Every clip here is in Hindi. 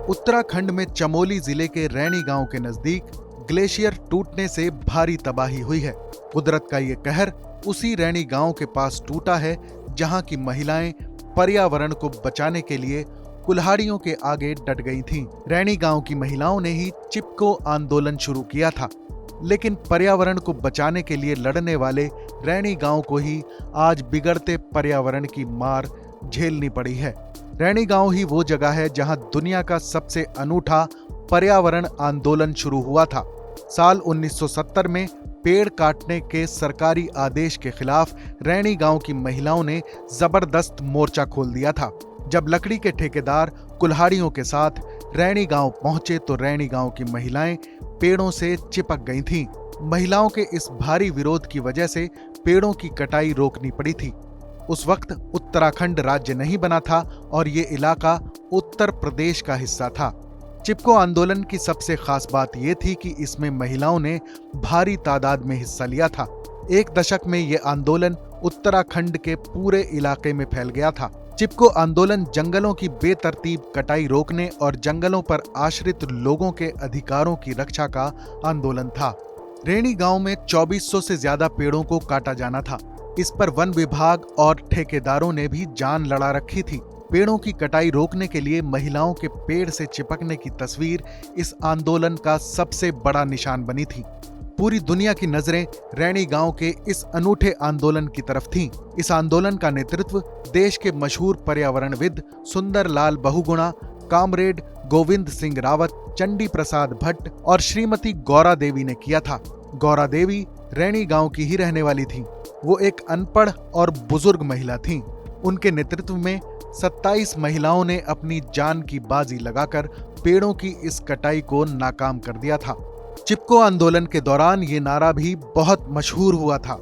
उत्तराखंड में चमोली जिले के रैणी गांव के नजदीक ग्लेशियर टूटने से भारी तबाही हुई है। कुदरत का ये कहर उसी रैणी गांव के पास टूटा है जहां की महिलाएं पर्यावरण को बचाने के लिए कुल्हाड़ियों के आगे डट गई थीं। रैणी गांव की महिलाओं ने ही चिपको आंदोलन शुरू किया था, लेकिन पर्यावरण को बचाने के लिए लड़ने वाले रैणी गांव को ही आज बिगड़ते पर्यावरण की मार झेलनी पड़ी है। रैणी गांव ही वो जगह है जहां दुनिया का सबसे अनूठा पर्यावरण आंदोलन शुरू हुआ था। साल 1970 में पेड़ काटने के सरकारी आदेश के खिलाफ रैणी गांव की महिलाओं ने जबरदस्त मोर्चा खोल दिया था। जब लकड़ी के ठेकेदार कुल्हाड़ियों के साथ रैणी गांव पहुंचे तो रैणी गांव की महिलाएं पेड़ों से चिपक गई थीं। महिलाओं के इस भारी विरोध की वजह से पेड़ों की कटाई रोकनी पड़ी थी। उस वक्त उत्तराखंड राज्य नहीं बना था और ये इलाका उत्तर प्रदेश का हिस्सा था। चिपको आंदोलन की सबसे खास बात यह थी कि इसमें महिलाओं ने भारी तादाद में हिस्सा लिया था। एक दशक में यह आंदोलन उत्तराखंड के पूरे इलाके में फैल गया था। चिपको आंदोलन जंगलों की बेतरतीब कटाई रोकने और जंगलों पर आश्रित लोगों के अधिकारों की रक्षा का आंदोलन था। रैणी गांव में 2400 से ज्यादा पेड़ों को काटा जाना था। इस पर वन विभाग और ठेकेदारों ने भी जान लड़ा रखी थी। पेड़ों की कटाई रोकने के लिए महिलाओं के पेड़ से चिपकने की तस्वीर इस आंदोलन का सबसे बड़ा निशान बनी थी। पूरी दुनिया की नजरें रैणी गांव के इस अनूठे आंदोलन की तरफ थीं। इस आंदोलन का नेतृत्व देश के मशहूर पर्यावरणविद सुंदर लाल बहुगुणा, कामरेड गोविंद सिंह रावत, चंडी प्रसाद भट्ट और श्रीमती गौरा देवी ने किया था। गौरा देवी रैणी गांव की ही रहने वाली थीं। वो एक अनपढ़ और बुजुर्ग महिला थीं। उनके नेतृत्व में 27 महिलाओं ने अपनी जान की बाजी लगाकर पेड़ों की इस कटाई को नाकाम कर दिया था। चिपको आंदोलन के दौरान ये नारा भी बहुत मशहूर हुआ था।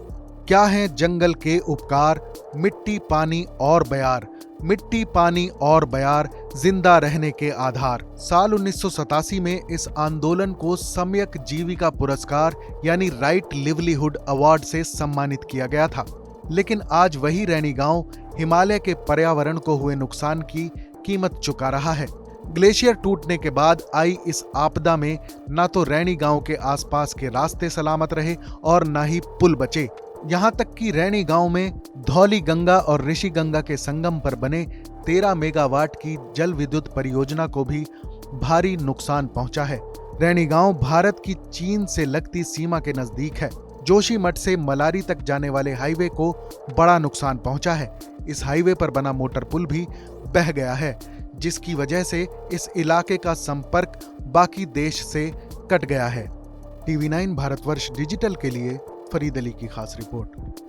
क्या है जंगल के उपकार, मिट्टी पानी और बयार, मिट्टी पानी और बयार जिंदा रहने के आधार। साल 1987 में इस आंदोलन को सम्यक जीविका पुरस्कार यानी राइट लिवलीहुड अवार्ड से सम्मानित किया गया था। लेकिन आज वही रैणी गांव हिमालय के पर्यावरण को हुए नुकसान की कीमत चुका रहा है। ग्लेशियर टूटने के बाद आई इस आपदा में न तो रैणी गांव के आसपास के रास्ते सलामत रहे और न ही पुल बचे। यहाँ तक कि रैणी गांव में धौली गंगा और ऋषि गंगा के संगम पर बने 13 मेगावाट की जल विद्युत परियोजना को भी भारी नुकसान पहुंचा है। रैणी गांव भारत की चीन से लगती सीमा के नजदीक है। जोशीमठ से मलारी तक जाने वाले हाईवे को बड़ा नुकसान पहुंचा है। इस हाईवे पर बना मोटर पुल भी बह गया है, जिसकी वजह से इस इलाके का संपर्क बाकी देश से कट गया है। टीवी 9 भारतवर्ष डिजिटल के लिए फरीद अली की खास रिपोर्ट।